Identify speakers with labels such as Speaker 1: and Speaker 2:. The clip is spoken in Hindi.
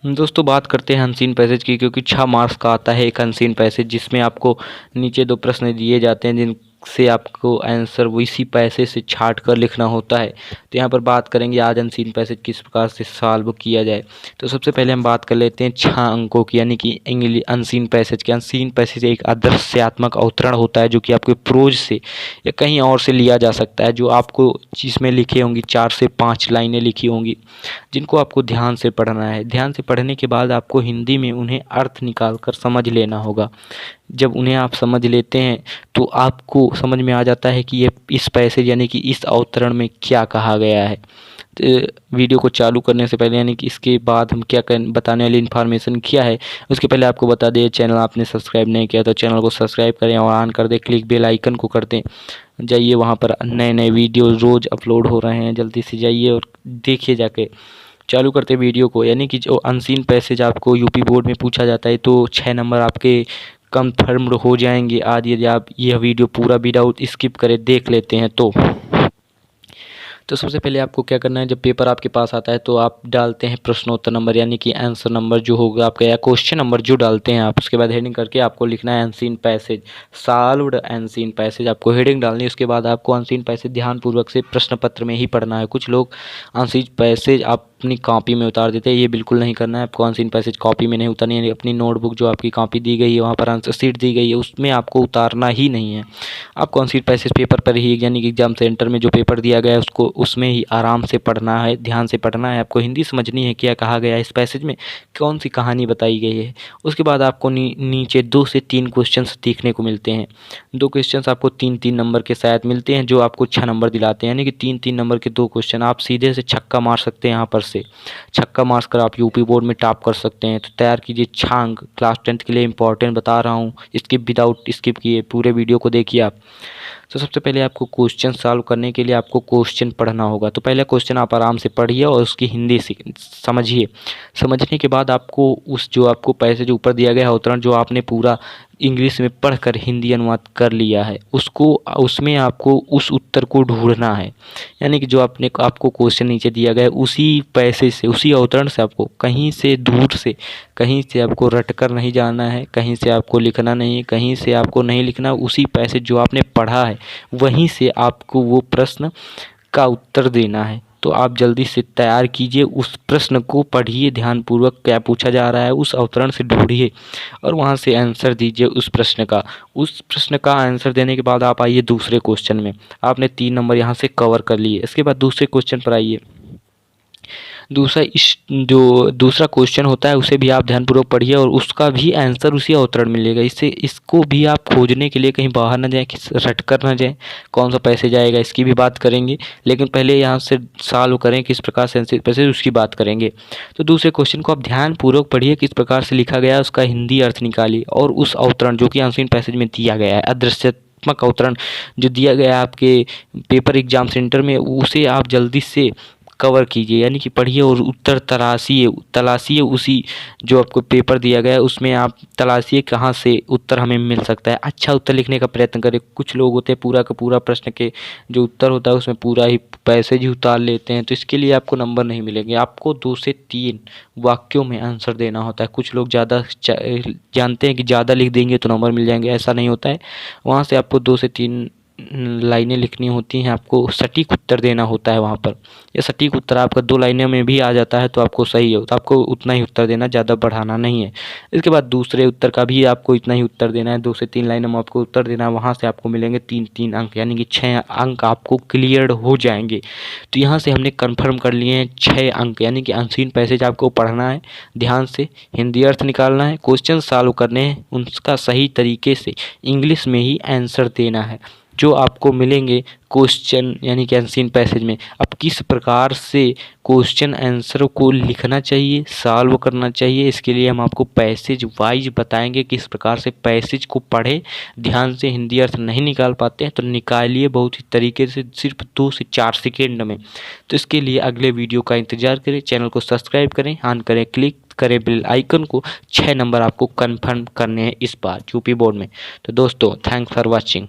Speaker 1: दोस्तों बात करते हैं अनसीन पैसेज की, क्योंकि 6 मार्क्स का आता है एक अनसीन पैसेज, जिसमें आपको नीचे 2 प्रश्न दिए जाते हैं जिनसे आपको आंसर इसी पैसेज से छांट कर लिखना होता है। तो यहाँ पर बात करेंगे आज अनसीन पैसेज किस प्रकार से सॉल्व किया जाए। तो सबसे पहले हम बात कर लेते हैं 6 अंकों की, यानी कि इंग्लिश अनसीन पैसेज के। अनसीन पैसेज एक आदर्शात्मक अवतरण होता है जो कि आपके प्रोज से या कहीं और से लिया जा सकता है, जो आपको जिसमें लिखी होंगी 4 से 5 लाइनें लिखी होंगी, जिनको आपको ध्यान से पढ़ना है। ध्यान से पढ़ने के बाद आपको हिंदी में उन्हें अर्थ निकाल कर समझ लेना होगा। जब उन्हें आप समझ लेते हैं तो आपको समझ में आ जाता है कि ये इस पैसेज यानी कि इस अवतरण में क्या कहा गया है। तो वीडियो को चालू करने से पहले, यानी कि इसके बाद हम क्या बताने वाली इन्फॉर्मेशन क्या है, उसके पहले आपको बता दें, चैनल आपने सब्सक्राइब नहीं किया तो चैनल को सब्सक्राइब करें और ऑन कर दें क्लिक बेल आइकन को कर दें। जाइए, वहाँ पर नए नए वीडियो रोज़ अपलोड हो रहे हैं, जल्दी से जाइए और देखिए जाके। चालू करते हैं वीडियो को। यानी कि जो अनसीन पैसेज आपको यूपी बोर्ड में पूछा जाता है, तो 6 नंबर आपके कन्फर्म हो जाएंगे आज, यदि आप यह वीडियो पूरा विदाउट स्किप करे देख लेते हैं तो सबसे पहले आपको क्या करना है, जब पेपर आपके पास आता है तो आप डालते हैं प्रश्नोत्तर नंबर, यानी कि आंसर नंबर जो होगा आपका, या क्वेश्चन नंबर जो डालते हैं आप। उसके बाद हेडिंग करके आपको लिखना है unseen passage, solved unseen passage, आपको हेडिंग डालनी है। उसके बाद आपको अनसीन पैसेज ध्यानपूर्वक से प्रश्न पत्र में ही पढ़ना है। कुछ लोग अनसीन पैसेज आप अपनी कॉपी में उतार देते हैं, ये बिल्कुल नहीं करना है। आपको अनसीन पैसेज कॉपी में नहीं उतारनी है, अपनी नोटबुक जो आपकी कॉपी दी गई है, वहाँ पर आंसर शीट दी गई है, उसमें आपको उतारना ही नहीं है। आपको अनसीन पैसेज पेपर पर ही, यानी कि एग्जाम सेंटर में जो पेपर दिया गया है उसको उसमें ही आराम से पढ़ना है, ध्यान से पढ़ना है। आपको हिंदी समझनी है, क्या कहा गया है इस पैसेज में, कौन सी कहानी बताई गई है। उसके बाद आपको नीचे 2 से 3 क्वेश्चन देखने को मिलते हैं। 2 क्वेश्चन आपको 3-3 नंबर के शायद मिलते हैं, जो आपको 6 नंबर दिलाते हैं। यानी कि 3-3 नंबर के 2 क्वेश्चन आप सीधे से छक्का मार सकते हैं। यहाँ पर से छक्का मार कर आप यूपी बोर्ड में टॉप कर सकते हैं। तो तैयार कीजिए 6 अंक, क्लास 10th के लिए इंपॉर्टेंट बता रहा हूँ, स्किप विदाउट स्किप किए पूरे वीडियो को देखिए आप। तो सबसे पहले आपको क्वेश्चन सॉल्व करने के लिए आपको क्वेश्चन पढ़ना होगा। तो पहले क्वेश्चन आप आराम से पढ़िए और उसकी हिंदी समझिए। समझने के बाद आपको उस जो आपको पैसेज ऊपर दिया गया है अवतरण, जो आपने पूरा इंग्लिश में पढ़कर हिंदी अनुवाद कर लिया है, उसको उसमें आपको उस उत्तर को ढूंढना है। यानी कि जो आपको क्वेश्चन नीचे दिया गया है, उसी पैसेज से, उसी अवतरण से आपको कहीं से दूर से, कहीं से आपको रट कर नहीं जाना है, कहीं से आपको लिखना नहीं है, कहीं से आपको नहीं लिखना। उसी पैसेज जो आपने पढ़ा है वहीं से आपको वो प्रश्न का उत्तर देना है। तो आप जल्दी से तैयार कीजिए, उस प्रश्न को पढ़िए ध्यानपूर्वक, क्या पूछा जा रहा है उस अवतरण से ढूंढिए और वहाँ से आंसर दीजिए उस प्रश्न का। उस प्रश्न का आंसर देने के बाद आप आइए दूसरे क्वेश्चन में। आपने 3 नंबर यहाँ से कवर कर लिए। इसके बाद दूसरे क्वेश्चन पर आइए। जो दूसरा क्वेश्चन होता है उसे भी आप ध्यानपूर्वक पढ़िए और उसका भी आंसर उसी अवतरण में मिलेगा। इससे इसको भी आप खोजने के लिए कहीं बाहर ना जाएं, रट कर ना जाएं, कौन सा पैसेज आएगा इसकी भी बात करेंगे, लेकिन पहले यहाँ से सॉल्व करें किस प्रकार से पैसेज, उसकी बात करेंगे। तो दूसरे क्वेश्चन को आप ध्यानपूर्वक पढ़िए, किस प्रकार से लिखा गया है उसका हिंदी अर्थ निकालिए और उस अवतरण जो कि अनसीन पैसेज में दिया गया है, अदृश्यात्मक अवतरण जो दिया गया है आपके पेपर एग्जाम सेंटर में, उसे आप जल्दी से कवर कीजिए। यानी कि पढ़िए और उत्तर तलाशिए उसी जो आपको पेपर दिया गया है उसमें आप तलाशिए कहाँ से उत्तर हमें मिल सकता है। अच्छा उत्तर लिखने का प्रयत्न करें। कुछ लोग होते हैं पूरा का पूरा प्रश्न के जो उत्तर होता है उसमें पूरा ही पैसेज ही उतार लेते हैं, तो इसके लिए आपको नंबर नहीं मिलेंगे। आपको 2 से 3 वाक्यों में आंसर देना होता है। कुछ लोग ज़्यादा जानते हैं कि ज़्यादा लिख देंगे तो नंबर मिल जाएंगे, ऐसा नहीं होता है। वहाँ से आपको 2 से 3 लाइनें लिखनी होती हैं, आपको सटीक उत्तर देना होता है वहाँ पर। या सटीक उत्तर आपका 2 लाइनों में भी आ जाता है तो आपको सही है, तो आपको उतना ही उत्तर देना, ज़्यादा बढ़ाना नहीं है। इसके बाद दूसरे उत्तर का भी आपको इतना ही उत्तर देना है, 2 से 3 लाइनों में आपको उत्तर देना है। वहाँ से आपको मिलेंगे 3-3 अंक, यानी कि 6 अंक आपको क्लियर हो जाएंगे। तो यहाँ से हमने कन्फर्म कर लिए हैं 6 अंक, यानी कि अनसीन पैसेज आपको पढ़ना है ध्यान से, हिंदी अर्थ निकालना है, क्वेश्चन सॉल्व करने हैं, उनका सही तरीके से इंग्लिश में ही आंसर देना है जो आपको मिलेंगे क्वेश्चन, यानी कि अनसीन पैसेज में। अब किस प्रकार से क्वेश्चन आंसर को लिखना चाहिए, सॉल्व करना चाहिए, इसके लिए हम आपको पैसेज वाइज बताएंगे किस प्रकार से पैसेज को पढ़े ध्यान से। हिंदी अर्थ नहीं निकाल पाते हैं तो निकालिए बहुत ही तरीके से, सिर्फ 2 से 4 सेकेंड में। तो इसके लिए अगले वीडियो का इंतजार करें, चैनल को सब्सक्राइब करें, ऑन करें क्लिक करें बेल आइकन को। 6 नंबर आपको कन्फर्म करने हैं इस बार यूपी बोर्ड में। तो दोस्तों थैंक्स फॉर वॉचिंग।